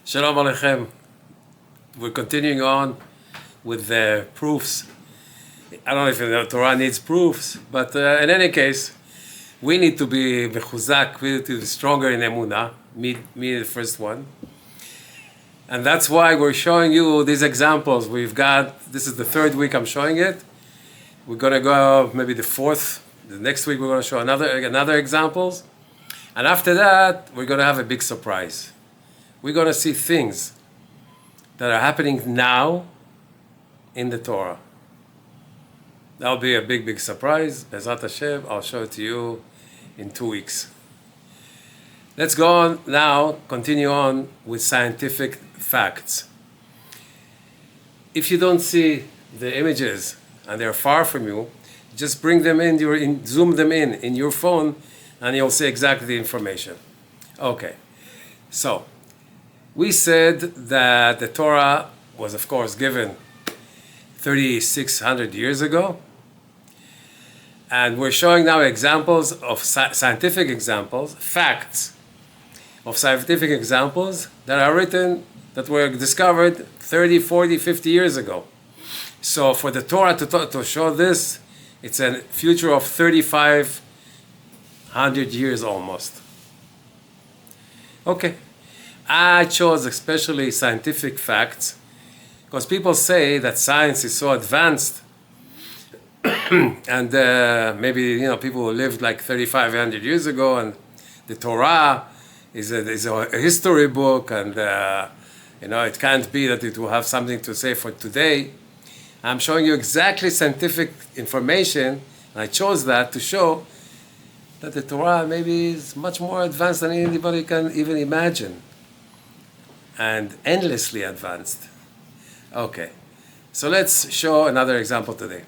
Shalom Aleichem. We're continuing on with the proofs. I don't know if the Torah needs proofs, but in any case, we need to be mechuzak, we need to be stronger in emunah, me the first one. And that's why we're showing you these examples. This is the third week I'm showing it. We're going to go maybe the next week we're going to show another examples. And after that, we're going to have a big surprise. We're going to see things that are happening now in the Torah. That'll be a big surprise. Bezrat Hashem, I'll show it to you in 2 weeks. Let's go on now, continue on with scientific facts. If you don't see the images and they're far from you, just bring them in, zoom them in your phone, and you'll see exactly the information. Okay, so we said that the Torah was, of course, given 3,600 years ago. And we're showing now examples of scientific examples, facts of scientific examples that are written, that were discovered 30, 40, 50 years ago. So for the Torah to show this, it's a future of 3,500 years almost. Okay. I chose especially scientific facts because people say that science is so advanced and maybe people who lived like 3,500 years ago, and the Torah is a history book, and it can't be that it will have something to say for today. I'm showing you exactly scientific information, and I chose that to show that the Torah maybe is much more advanced than anybody can even imagine, and endlessly advanced. Okay, so let's show another example today.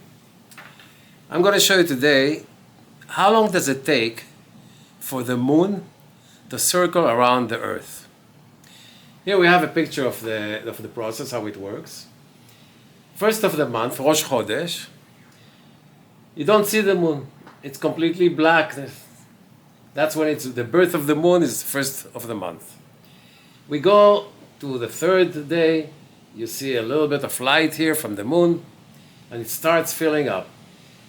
I'm going to show you today how long does it take for the moon to circle around the earth. Here we have a picture of the process, how it works. First of the month, Rosh Chodesh, you don't see the moon. It's completely black. That's when the birth of the moon is first of the month. We go to the third day, you see a little bit of light here from the moon, and it starts filling up.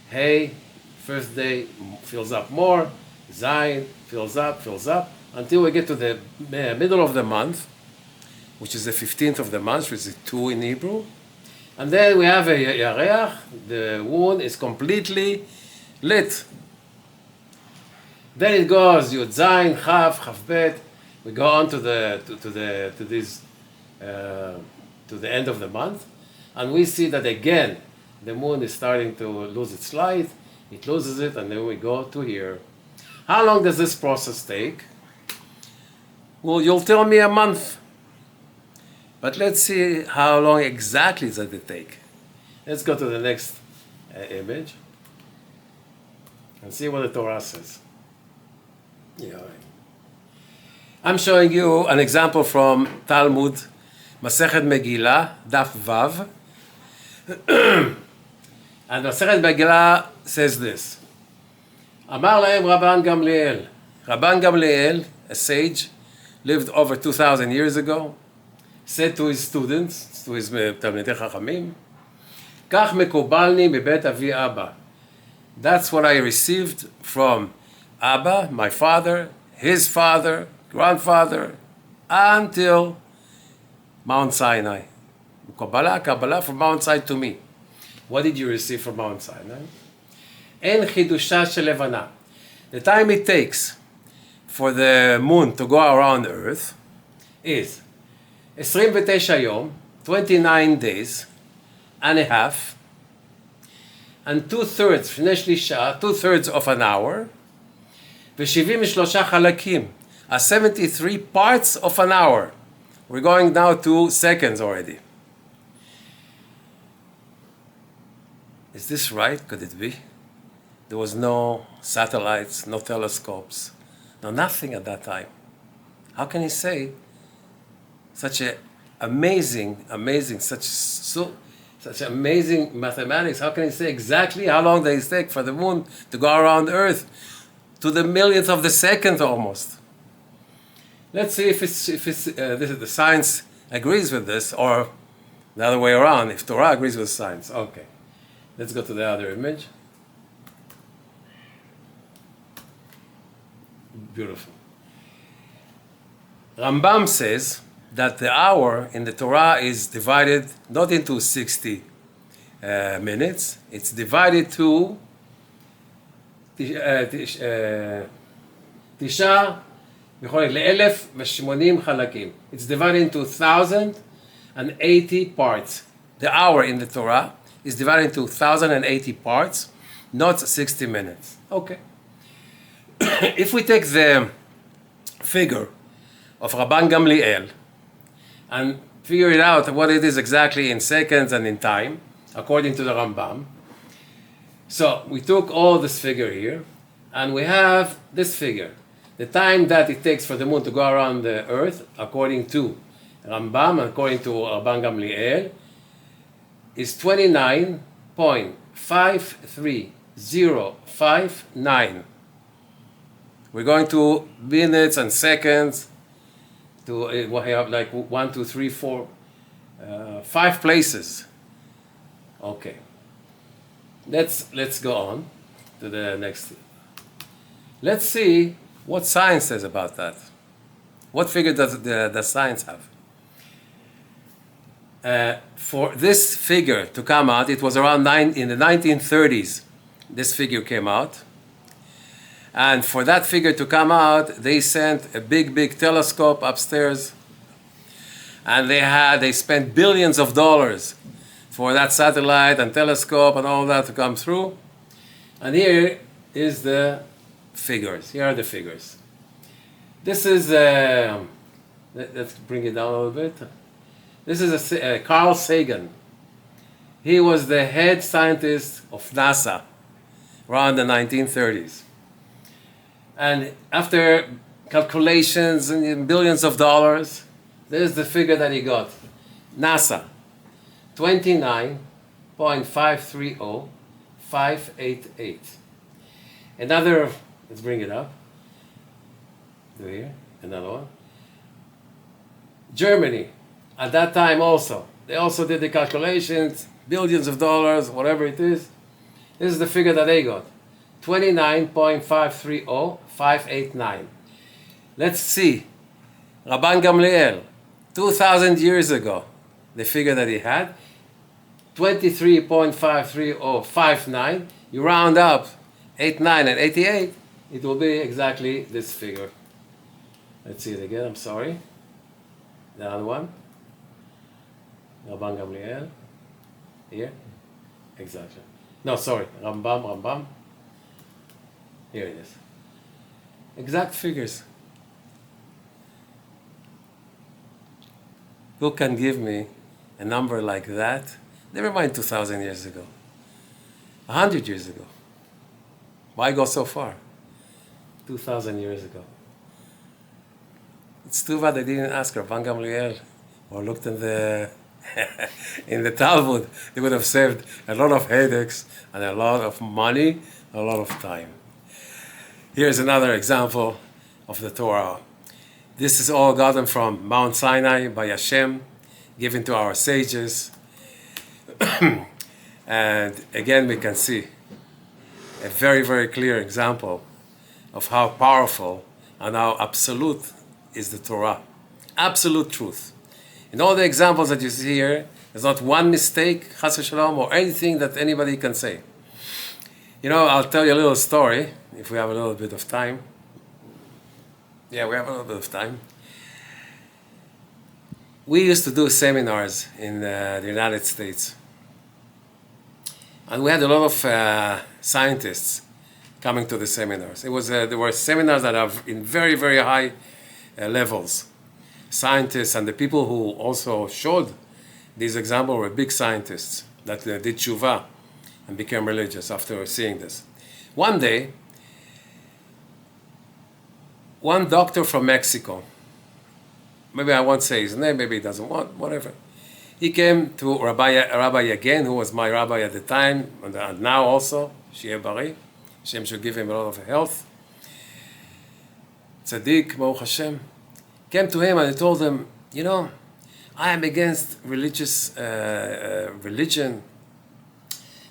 Hey, first day fills up more, Zayin fills up, until we get to the middle of the month, which is the 15th of the month, which is 2 in Hebrew. And then we have a Yareach, the moon is completely lit. Then it goes Yud Zayin, Chav Bet. We go on to the end of the month, and we see that again the moon is starting to lose its light. It loses it, and then we go to here. How long does this process take? Well, you'll tell me a month. But let's see how long exactly does it take. Let's go to the next image and see what the Torah says. Yeah, right. I'm showing you an example from Talmud, Masechet Megillah, Daf Vav. And Masechet Megillah says this. Amar lahem Rabban Gamliel. Rabban Gamliel, a sage, lived over 2,000 years ago, said to his students, to his Talmidei Chachamim, Kach mekubalni mibet avi Abba. That's what I received from Abba, my father, his father, grandfather, until Mount Sinai. Kabbalah from Mount Sinai to me. What did you receive from Mount Sinai? En chidusha shel levana. The time it takes for the moon to go around the earth is 29 yom, 29 days and a half, and 2/3 of an hour, ו-73 חלקים, 73 parts of an hour. We're going now to seconds already. Is this right? Could it be? There was no satellites, no telescopes, no nothing at that time. How can he say such amazing, such amazing mathematics? How can he say exactly how long does it take for the moon to go around Earth to the millionth of the second almost? Let's see if the science agrees with this, or the other way around, if Torah agrees with science. Okay, let's go to the other image. Beautiful. Rambam says that the hour in the Torah is divided not into 60 minutes, it's divided to It's divided into 1,080 parts. The hour in the Torah is divided into 1,080 parts, not 60 minutes. Okay. If we take the figure of Rabban Gamliel and figure it out what it is exactly in seconds and in time, according to the Rambam. So we took all this figure here, and we have this figure. The time that it takes for the moon to go around the earth, according to Rambam, according to Rabban Gamliel, is 29.53059. We're going to minutes and seconds, to we have like 1, 2, 3, 4, 5 places. Okay. Let's go on to the next. Let's see what science says about that. What figure does the science have? For this figure to come out, it was around in the 1930s. This figure came out. And for that figure to come out, they sent a big telescope upstairs, and they spent billions of dollars for that satellite and telescope and all that to come through. And here is the figures. Here are the figures. This is let's bring it down a little bit. This is Carl Sagan. He was the head scientist of NASA around the 1930s. And after calculations and billions of dollars, there's the figure that he got. NASA, 29.530588. Another, let's bring it up. Do here, another one. Germany, at that time also, they also did the calculations, billions of dollars, whatever it is. This is the figure that they got. 29.530589. Let's see. Rabban Gamliel, 2,000 years ago, the figure that he had, 23.53059. You round up 89 and 88, it will be exactly this figure. Let's see it again, I'm sorry. The other one. Rabban Gamliel. Here. Exactly. No, sorry. Rambam. Here it is. Exact figures. Who can give me a number like that? Never mind 2,000 years ago. 100 years ago. Why go so far? 2,000 years ago. It's too bad they didn't ask Rabban Gamliel or looked in the in the Talmud. They would have saved a lot of headaches and a lot of money, a lot of time. Here's another example of the Torah. This is all gotten from Mount Sinai by Hashem, given to our sages. And again, we can see a very clear example of how powerful and how absolute is the Torah. Absolute truth. In all the examples that you see here, there's not one mistake, chas v'shalom, or anything that anybody can say. You know, I'll tell you a little story, if we have a little bit of time. Yeah, we have a little bit of time. We used to do seminars in the United States. And we had a lot of scientists coming to the seminars. There were seminars that are in very high levels. Scientists and the people who also showed these examples were big scientists that did tshuva and became religious after seeing this. One day, one doctor from Mexico, maybe I won't say his name, maybe he doesn't want, whatever. He came to Rabbi again, who was my rabbi at the time, and now also, Shia Bari. Hashem should give him a lot of health. Tzaddik, Baruch Hashem. came to him and he told him, you know, I am against religious religion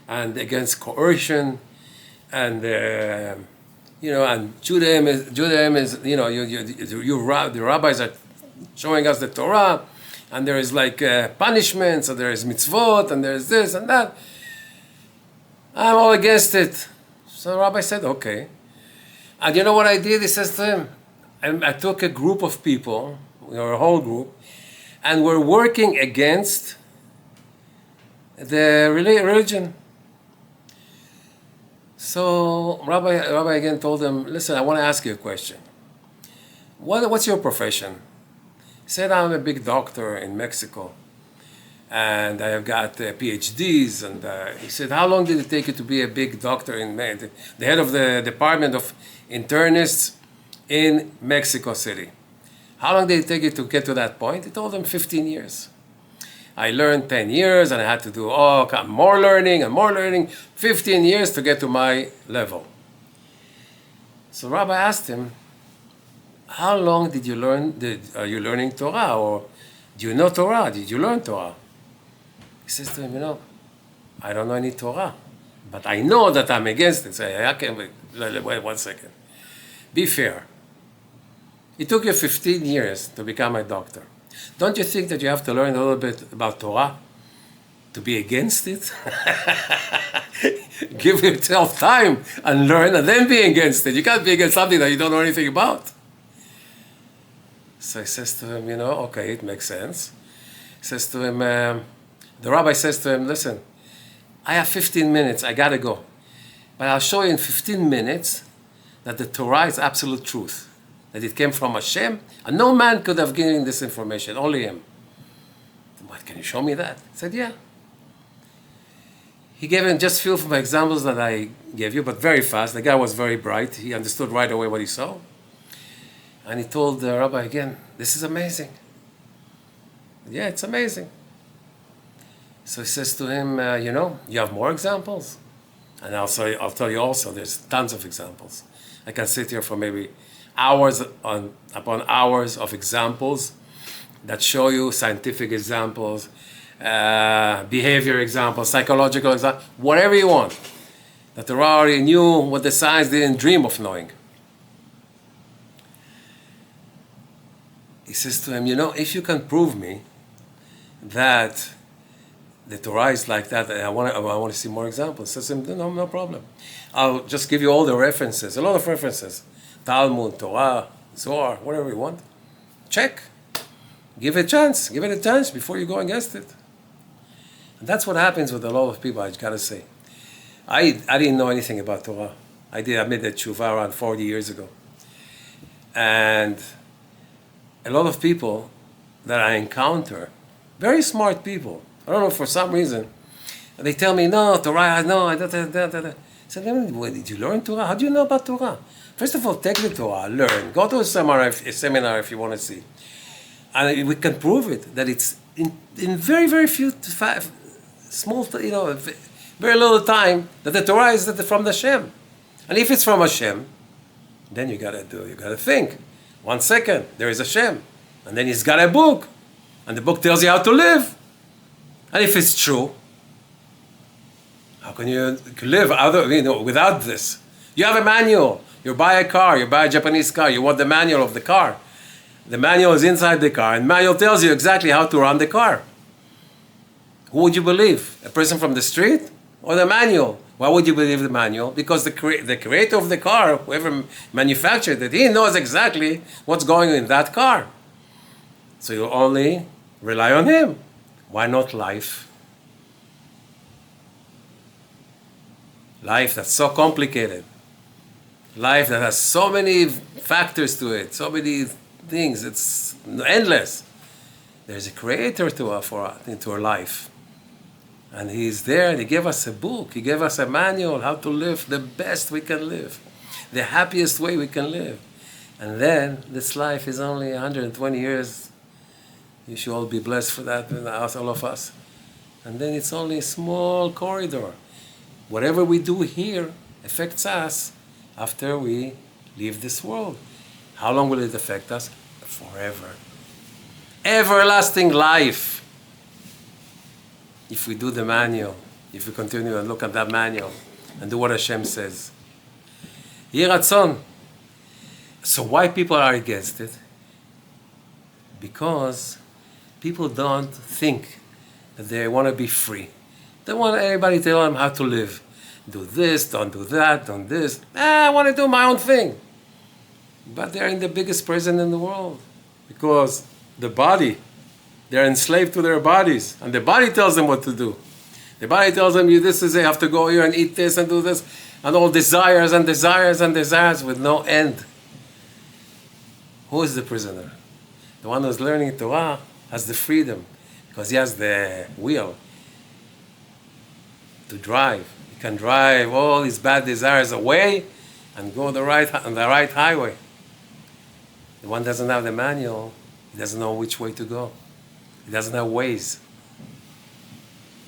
and against coercion and you know, and Judaism is you know, the rabbis are showing us the Torah, and there is like punishments, and there is mitzvot, and there is this and that. I'm all against it. So the rabbi said, okay. And you know what I did? He says to him, I took a group of people, or a whole group, and we're working against the religion. So Rabbi again told him, listen, I want to ask you a question. What's your profession? He said, I'm a big doctor in Mexico, and I have got PhDs. And he said, how long did it take you to be a big doctor in the head of the Department of Internists in Mexico City? How long did it take you to get to that point? He told him 15 years. I learned 10 years, and I had to do more learning and more learning, 15 years to get to my level. So Rabbi asked him, how long did you learn, are you learning Torah, or do you know Torah? Did you learn Torah? He says to him, you know, I don't know any Torah, but I know that I'm against it. Say, okay, wait 1 second. Be fair. It took you 15 years to become a doctor. Don't you think that you have to learn a little bit about Torah to be against it? Give yourself time and learn and then be against it. You can't be against something that you don't know anything about. So he says to him, you know, okay, it makes sense. He says to him, the rabbi says to him, listen, I have 15 minutes, I gotta go. But I'll show you in 15 minutes that the Torah is absolute truth. That it came from Hashem, and no man could have given this information, only him. What, can you show me that? I said, yeah. He gave him just a few of my examples that I gave you, but very fast. The guy was very bright. He understood right away what he saw. And he told the rabbi again, this is amazing. Yeah, it's amazing. So he says to him, you know, you have more examples? And I'll tell you also, there's tons of examples. I can sit here for maybe hours upon hours of examples that show you scientific examples, behavior examples, psychological examples, whatever you want. That the Torah already knew what the science didn't dream of knowing. He says to him, you know, if you can prove me that the Torah is like that, I want to see more examples. He says to him, no problem. I'll just give you all the references, a lot of references. Talmud, Torah, Zohar, whatever you want. Check. Give it a chance. Give it a chance before you go against it. And that's what happens with a lot of people, I gotta say. I didn't know anything about Torah. I made that tshuva around 40 years ago. And a lot of people that I encounter, very smart people, I don't know, for some reason, they tell me, no, Torah, no, I said, did you learn Torah? How do you know about Torah? First of all, take the Torah, learn. Go to a seminar if you want to see. And we can prove it, that it's in very, very few, small, you know, very little time, that the Torah is from the Hashem. And if it's from Hashem, then you gotta think. 1 second, there is Hashem. And then he's got a book. And the book tells you how to live. And if it's true, how can you live without this? You have a manual. You buy a car, you buy a Japanese car, you want the manual of the car. The manual is inside the car, and the manual tells you exactly how to run the car. Who would you believe? A person from the street or the manual? Why would you believe the manual? Because the creator of the car, whoever manufactured it, he knows exactly what's going on in that car. So you only rely on him. Why not life? Life that's so complicated. Life that has so many factors to it, so many things, it's endless. There's a creator to our life. And he's there, and he gave us a book, he gave us a manual how to live the best we can live, the happiest way we can live. And then this life is only 120 years. You should all be blessed for that, all of us. And then it's only a small corridor. Whatever we do here affects us after we leave this world. How long will it affect us? forever. Everlasting life. If we do the manual, if we continue and look at that manual and do what Hashem says. Yeh Ratzon. So why people are against it? Because people don't think that they want to be free. They want everybody to tell them how to live. Do this, don't do that, don't this. I want to do my own thing. But they're in the biggest prison in the world. Because the body, they're enslaved to their bodies. And the body tells them what to do. The body tells them, you have to go here and eat this and do this. And all desires and desires and desires with no end. Who is the prisoner? The one who's learning Torah has the freedom. Because he has the will to drive. He can drive all his bad desires away and go on the right highway. The one doesn't have the manual, he doesn't know which way to go. He doesn't have ways.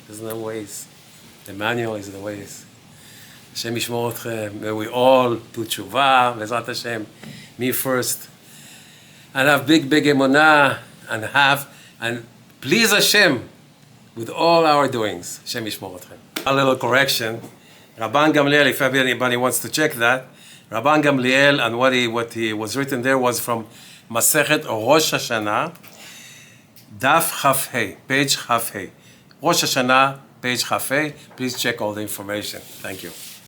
He doesn't have ways. The manual is the ways. Hashem yishmor atkhem. May we all do tshuva, Bezrat Hashem, me first. And have big emunah, and please Hashem with all our doings. Hashem yishmor atkhem. A little correction. Rabban Gamliel, if anybody wants to check that, Rabban Gamliel, and what he was written there was from Masechet Rosh Hashanah, Daf Chaf Hei, page Chaf Hei. Rosh Hashanah, page Chaf Hei. Please check all the information. Thank you.